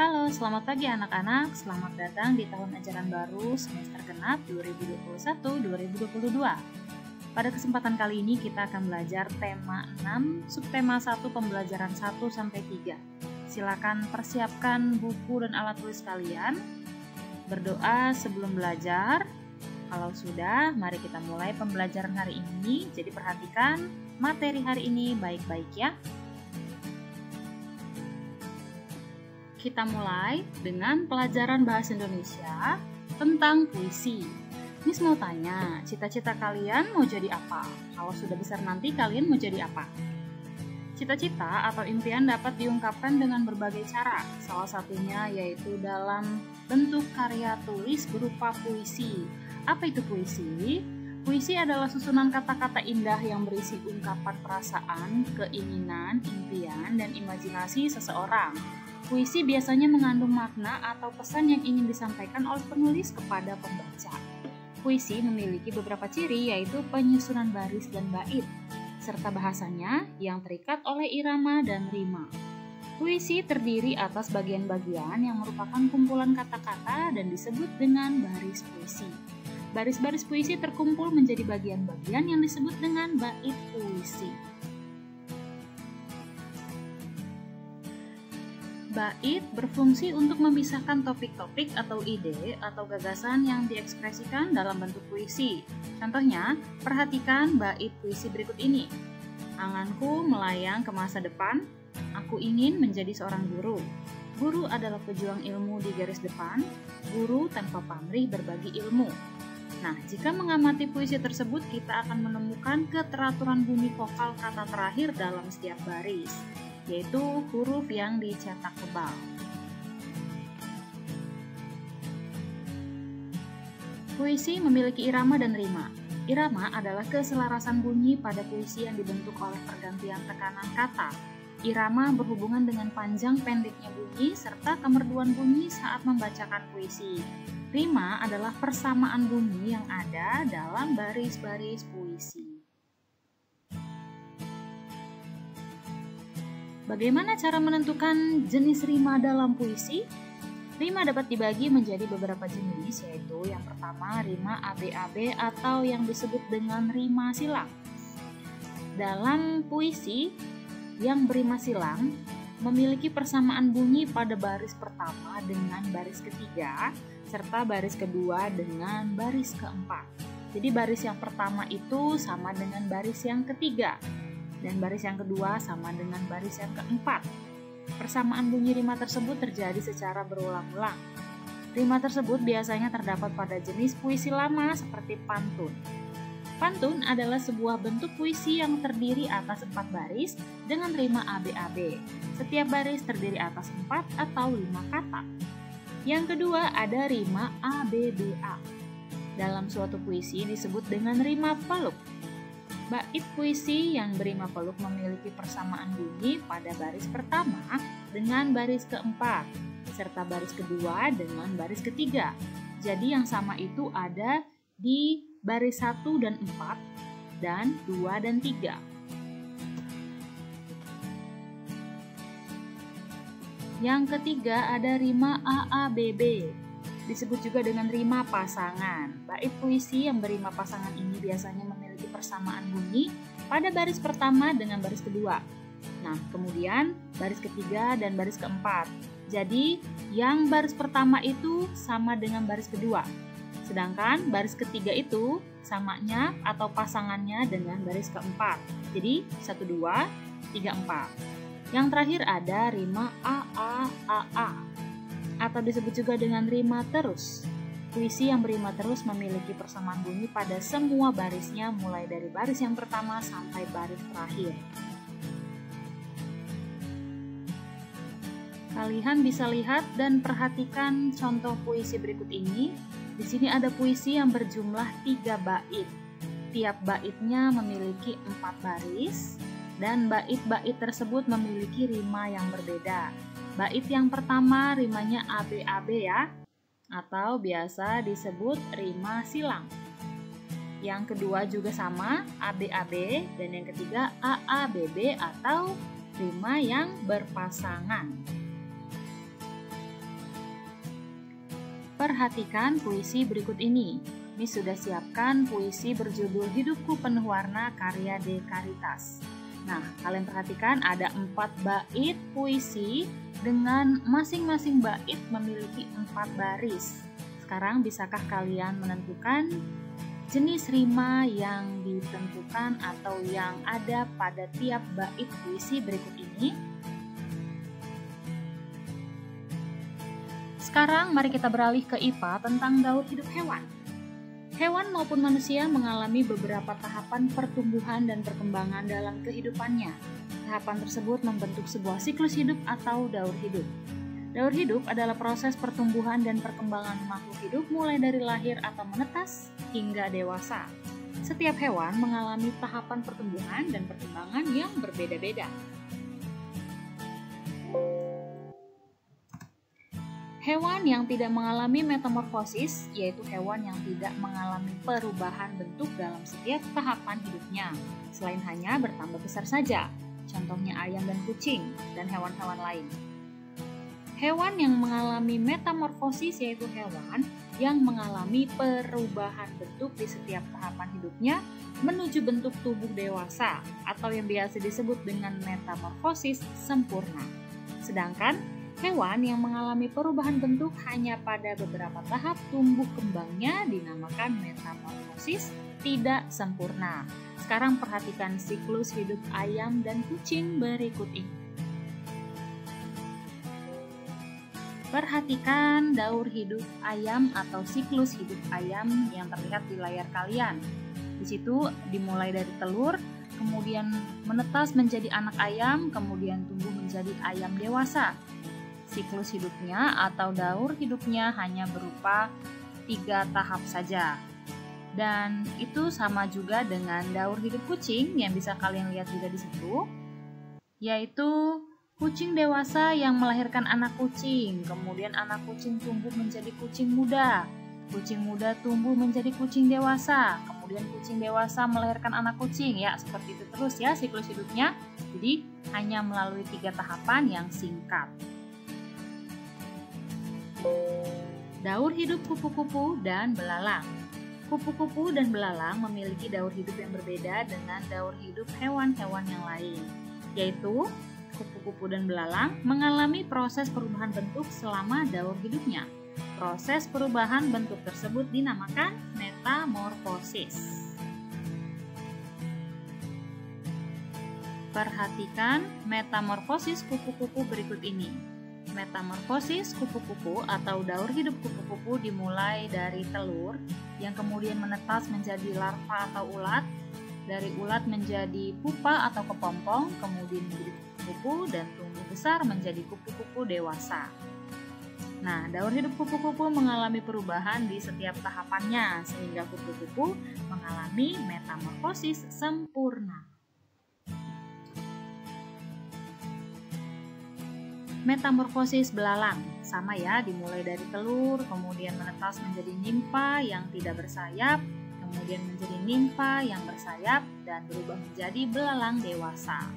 Halo, selamat pagi anak-anak. Selamat datang di tahun ajaran baru semester genap 2021-2022. Pada kesempatan kali ini kita akan belajar tema 6, subtema 1 pembelajaran 1-3. Silakan persiapkan buku dan alat tulis kalian. Berdoa sebelum belajar. Kalau sudah, mari kita mulai pembelajaran hari ini. Jadi perhatikan materi hari ini baik-baik ya. Kita mulai dengan pelajaran bahasa Indonesia tentang puisi. Miss mau tanya, cita-cita kalian mau jadi apa? Kalau sudah besar nanti kalian mau jadi apa? Cita-cita atau impian dapat diungkapkan dengan berbagai cara. Salah satunya yaitu dalam bentuk karya tulis berupa puisi. Apa itu puisi? Puisi adalah susunan kata-kata indah yang berisi ungkapan perasaan, keinginan, impian, dan imajinasi seseorang. Puisi biasanya mengandung makna atau pesan yang ingin disampaikan oleh penulis kepada pembaca. Puisi memiliki beberapa ciri yaitu penyusunan baris dan bait, serta bahasanya yang terikat oleh irama dan rima. Puisi terdiri atas bagian-bagian yang merupakan kumpulan kata-kata dan disebut dengan baris puisi. Baris-baris puisi terkumpul menjadi bagian-bagian yang disebut dengan bait puisi. Bait berfungsi untuk memisahkan topik-topik atau ide atau gagasan yang diekspresikan dalam bentuk puisi. Contohnya, perhatikan bait puisi berikut ini. Anganku melayang ke masa depan, aku ingin menjadi seorang guru. Guru adalah pejuang ilmu di garis depan, guru tanpa pamrih berbagi ilmu. Nah, jika mengamati puisi tersebut, kita akan menemukan keteraturan bunyi vokal kata terakhir dalam setiap baris, yaitu huruf yang dicetak tebal. Puisi memiliki irama dan rima. Irama adalah keselarasan bunyi pada puisi yang dibentuk oleh pergantian tekanan kata. Irama berhubungan dengan panjang pendeknya bunyi serta kemerduan bunyi saat membacakan puisi. Rima adalah persamaan bunyi yang ada dalam baris-baris puisi. Bagaimana cara menentukan jenis rima dalam puisi? Rima dapat dibagi menjadi beberapa jenis, yaitu yang pertama rima ABAB atau yang disebut dengan rima silang. Dalam puisi yang berima silang memiliki persamaan bunyi pada baris pertama dengan baris ketiga, serta baris kedua dengan baris keempat. Jadi baris yang pertama itu sama dengan baris yang ketiga, dan baris yang kedua sama dengan baris yang keempat. Persamaan bunyi rima tersebut terjadi secara berulang-ulang. Rima tersebut biasanya terdapat pada jenis puisi lama seperti pantun. Pantun adalah sebuah bentuk puisi yang terdiri atas 4 baris dengan rima ABAB. Setiap baris terdiri atas 4 atau 5 kata. Yang kedua ada rima ABBA. Dalam suatu puisi disebut dengan rima peluk. Bait puisi yang berima peluk memiliki persamaan bunyi pada baris pertama dengan baris keempat, serta baris kedua dengan baris ketiga. Jadi yang sama itu ada di baris 1 dan 4, dan 2 dan 3. Yang ketiga ada rima AABB. Disebut juga dengan rima pasangan. Bait puisi yang berima pasangan ini biasanya memiliki persamaan bunyi pada baris pertama dengan baris kedua. Nah, kemudian baris ketiga dan baris keempat. Jadi, yang baris pertama itu sama dengan baris kedua. Sedangkan baris ketiga itu samanya atau pasangannya dengan baris keempat. Jadi, 1, 2, 3, 4. Yang terakhir ada rima AAAA. Atau disebut juga dengan rima terus. Puisi yang berima terus memiliki persamaan bunyi pada semua barisnya mulai dari baris yang pertama sampai baris terakhir. Kalian bisa lihat dan perhatikan contoh puisi berikut ini. Di sini ada puisi yang berjumlah 3 bait. Tiap baitnya memiliki 4 baris dan bait-bait tersebut memiliki rima yang berbeda. Bait yang pertama rimanya ABAB ya, atau biasa disebut rima silang. Yang kedua juga sama, ABAB, dan yang ketiga AABB atau rima yang berpasangan. Perhatikan puisi berikut ini. Ini sudah siapkan puisi berjudul Hidupku Penuh Warna karya De Caritas. Nah, kalian perhatikan ada 4 bait puisi dengan masing-masing bait memiliki 4 baris. Sekarang bisakah kalian menentukan jenis rima yang ditentukan atau yang ada pada tiap bait puisi berikut ini? Sekarang mari kita beralih ke IPA tentang daur hidup hewan. Hewan maupun manusia mengalami beberapa tahapan pertumbuhan dan perkembangan dalam kehidupannya. Tahapan tersebut membentuk sebuah siklus hidup atau daur hidup. Daur hidup adalah proses pertumbuhan dan perkembangan makhluk hidup mulai dari lahir atau menetas hingga dewasa. Setiap hewan mengalami tahapan pertumbuhan dan perkembangan yang berbeda-beda. Hewan yang tidak mengalami metamorfosis yaitu hewan yang tidak mengalami perubahan bentuk dalam setiap tahapan hidupnya, selain hanya bertambah besar saja, contohnya ayam dan kucing, dan hewan-hewan lain. Hewan yang mengalami metamorfosis yaitu hewan yang mengalami perubahan bentuk di setiap tahapan hidupnya menuju bentuk tubuh dewasa atau yang biasa disebut dengan metamorfosis sempurna. Sedangkan hewan yang mengalami perubahan bentuk hanya pada beberapa tahap tumbuh kembangnya dinamakan metamorfosis tidak sempurna. Sekarang perhatikan siklus hidup ayam dan kucing berikut ini. Perhatikan daur hidup ayam atau siklus hidup ayam yang terlihat di layar kalian. Di situ dimulai dari telur, kemudian menetas menjadi anak ayam, kemudian tumbuh menjadi ayam dewasa. Siklus hidupnya atau daur hidupnya hanya berupa 3 tahap saja. Dan itu sama juga dengan daur hidup kucing yang bisa kalian lihat juga di situ, yaitu kucing dewasa yang melahirkan anak kucing, kemudian anak kucing tumbuh menjadi kucing muda tumbuh menjadi kucing dewasa, kemudian kucing dewasa melahirkan anak kucing, ya seperti itu terus ya siklus hidupnya. Jadi hanya melalui 3 tahapan yang singkat. Daur hidup kupu-kupu dan belalang. Kupu-kupu dan belalang memiliki daur hidup yang berbeda dengan daur hidup hewan-hewan yang lain, yaitu kupu-kupu dan belalang mengalami proses perubahan bentuk selama daur hidupnya. Proses perubahan bentuk tersebut dinamakan metamorfosis. Perhatikan metamorfosis kupu-kupu berikut ini. Metamorfosis kupu-kupu atau daur hidup kupu-kupu dimulai dari telur yang kemudian menetas menjadi larva atau ulat, dari ulat menjadi pupa atau kepompong, kemudian menjadi kupu dan tumbuh besar menjadi kupu-kupu dewasa. Nah, daur hidup kupu-kupu mengalami perubahan di setiap tahapannya sehingga kupu-kupu mengalami metamorfosis sempurna. Metamorfosis belalang sama ya, dimulai dari telur, kemudian menetas menjadi nimfa yang tidak bersayap, kemudian menjadi nimfa yang bersayap dan berubah menjadi belalang dewasa.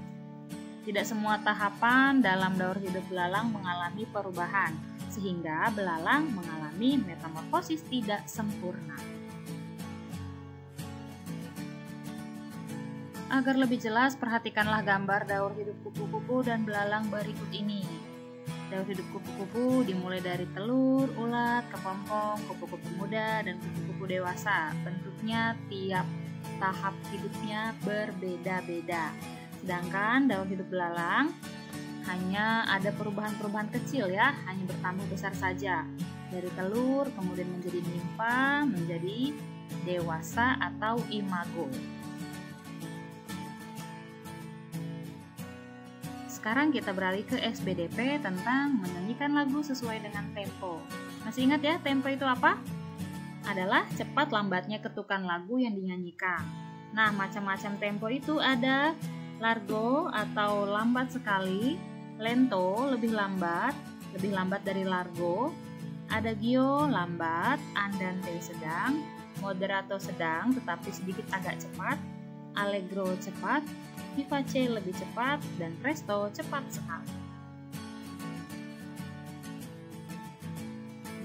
Tidak semua tahapan dalam daur hidup belalang mengalami perubahan, sehingga belalang mengalami metamorfosis tidak sempurna. Agar lebih jelas, perhatikanlah gambar daur hidup kupu-kupu dan belalang berikut ini. Daur hidup kupu-kupu dimulai dari telur, ulat, kepompong, kupu-kupu muda, dan kupu-kupu dewasa. Bentuknya tiap tahap hidupnya berbeda-beda. Sedangkan daur hidup belalang hanya ada perubahan-perubahan kecil ya, hanya bertambah besar saja. Dari telur kemudian menjadi nimfa, menjadi dewasa atau imago. Sekarang kita beralih ke SBDP tentang menyanyikan lagu sesuai dengan tempo. Masih ingat ya tempo itu apa? Adalah cepat lambatnya ketukan lagu yang dinyanyikan. Nah, macam-macam tempo itu ada largo atau lambat sekali, lento lebih lambat dari largo, adagio lambat, andante sedang, moderato sedang tetapi sedikit agak cepat, allegro cepat, vivace lebih cepat, dan presto cepat sekali.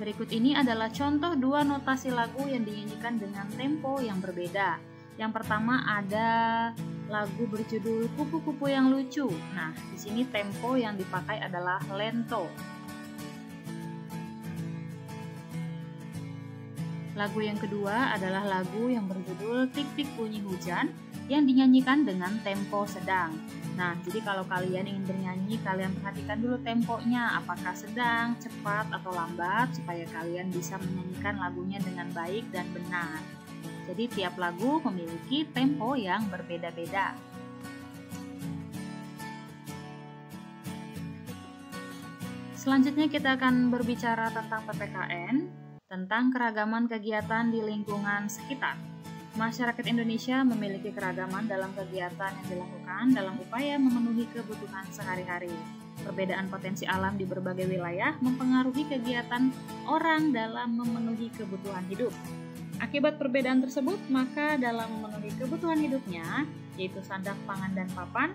Berikut ini adalah contoh dua notasi lagu yang dinyanyikan dengan tempo yang berbeda. Yang pertama ada lagu berjudul Kupu-kupu yang lucu. Nah, di sini tempo yang dipakai adalah lento. Lagu yang kedua adalah lagu yang berjudul Tik-tik bunyi hujan yang dinyanyikan dengan tempo sedang. Nah, jadi kalau kalian ingin bernyanyi, kalian perhatikan dulu temponya, apakah sedang, cepat, atau lambat, supaya kalian bisa menyanyikan lagunya dengan baik dan benar. Jadi tiap lagu memiliki tempo yang berbeda-beda. Selanjutnya kita akan berbicara tentang PPKN, tentang keragaman kegiatan di lingkungan sekitar. Masyarakat Indonesia memiliki keragaman dalam kegiatan yang dilakukan dalam upaya memenuhi kebutuhan sehari-hari. Perbedaan potensi alam di berbagai wilayah mempengaruhi kegiatan orang dalam memenuhi kebutuhan hidup. Akibat perbedaan tersebut, maka dalam memenuhi kebutuhan hidupnya, yaitu sandang, pangan, dan papan,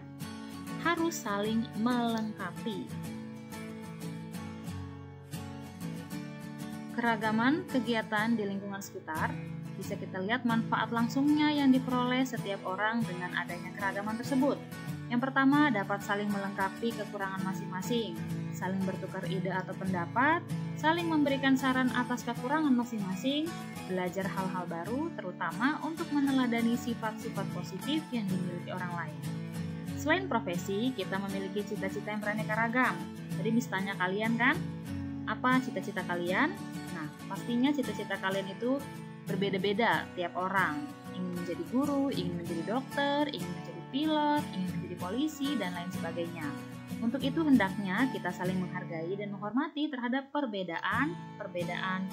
harus saling melengkapi. Keragaman kegiatan di lingkungan sekitar bisa kita lihat manfaat langsungnya yang diperoleh setiap orang dengan adanya keragaman tersebut. Yang pertama, dapat saling melengkapi kekurangan masing-masing, saling bertukar ide atau pendapat, saling memberikan saran atas kekurangan masing-masing, belajar hal-hal baru, terutama untuk meneladani sifat-sifat positif yang dimiliki orang lain. Selain profesi, kita memiliki cita-cita yang beraneka ragam. Tadi misalnya kalian kan, apa cita-cita kalian? Nah, pastinya cita-cita kalian itu berbeda-beda tiap orang. Ingin menjadi guru, ingin menjadi dokter, ingin menjadi pilot, ingin menjadi polisi, dan lain sebagainya. Untuk itu hendaknya kita saling menghargai dan menghormati terhadap perbedaan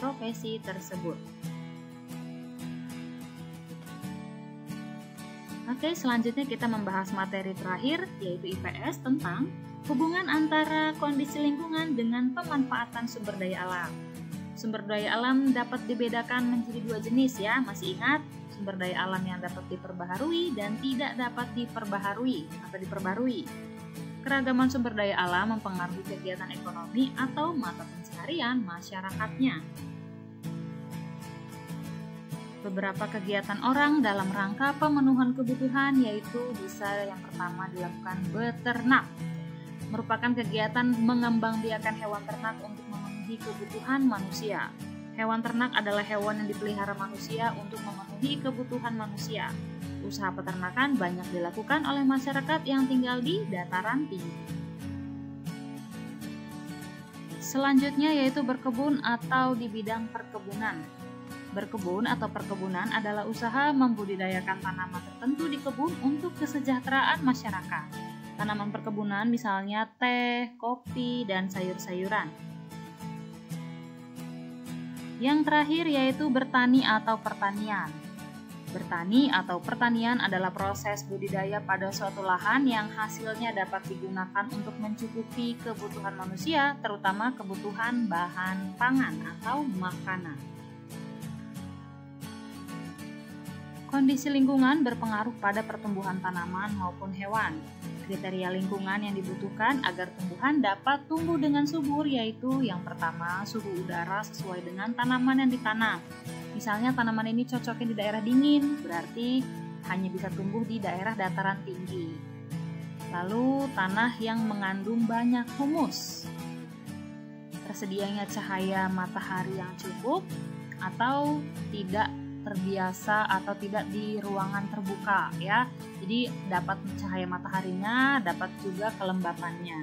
profesi tersebut. Oke, selanjutnya kita membahas materi terakhir, yaitu IPS tentang hubungan antara kondisi lingkungan dengan pemanfaatan sumber daya alam. Sumber daya alam dapat dibedakan menjadi dua jenis ya, masih ingat? Sumber daya alam yang dapat diperbaharui dan tidak dapat diperbaharui atau diperbarui. Keragaman sumber daya alam mempengaruhi kegiatan ekonomi atau mata pencaharian masyarakatnya. Beberapa kegiatan orang dalam rangka pemenuhan kebutuhan yaitu bisa yang pertama dilakukan beternak. Merupakan kegiatan mengembangbiakan hewan ternak untuk memenuhi kebutuhan manusia. Hewan ternak adalah hewan yang dipelihara manusia untuk memenuhi kebutuhan manusia. Usaha peternakan banyak dilakukan oleh masyarakat yang tinggal di dataran tinggi. Selanjutnya yaitu berkebun atau di bidang perkebunan. Berkebun atau perkebunan adalah usaha membudidayakan tanaman tertentu di kebun untuk kesejahteraan masyarakat. Tanaman perkebunan misalnya teh, kopi, dan sayur-sayuran. Yang terakhir yaitu bertani atau pertanian. Bertani atau pertanian adalah proses budidaya pada suatu lahan yang hasilnya dapat digunakan untuk mencukupi kebutuhan manusia, terutama kebutuhan bahan pangan atau makanan. Kondisi lingkungan berpengaruh pada pertumbuhan tanaman maupun hewan. Kriteria lingkungan yang dibutuhkan agar tumbuhan dapat tumbuh dengan subur yaitu yang pertama, suhu udara sesuai dengan tanaman yang ditanam. Misalnya tanaman ini cocoknya di daerah dingin, berarti hanya bisa tumbuh di daerah dataran tinggi. Lalu tanah yang mengandung banyak humus. Tersedianya cahaya matahari yang cukup atau tidak terbiasa atau tidak di ruangan terbuka ya. Jadi dapat cahaya mataharinya, dapat juga kelembapannya.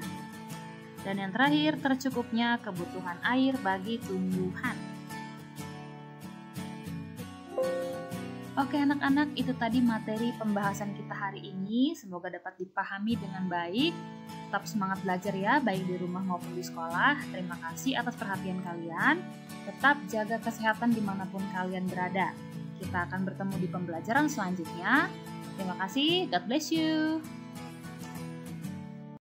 Dan yang terakhir, tercukupnya kebutuhan air bagi tumbuhan. Oke anak-anak, itu tadi materi pembahasan kita hari ini. Semoga dapat dipahami dengan baik. Tetap semangat belajar ya, baik di rumah maupun di sekolah. Terima kasih atas perhatian kalian. Tetap jaga kesehatan dimanapun kalian berada. Kita akan bertemu di pembelajaran selanjutnya. Terima kasih, God bless you.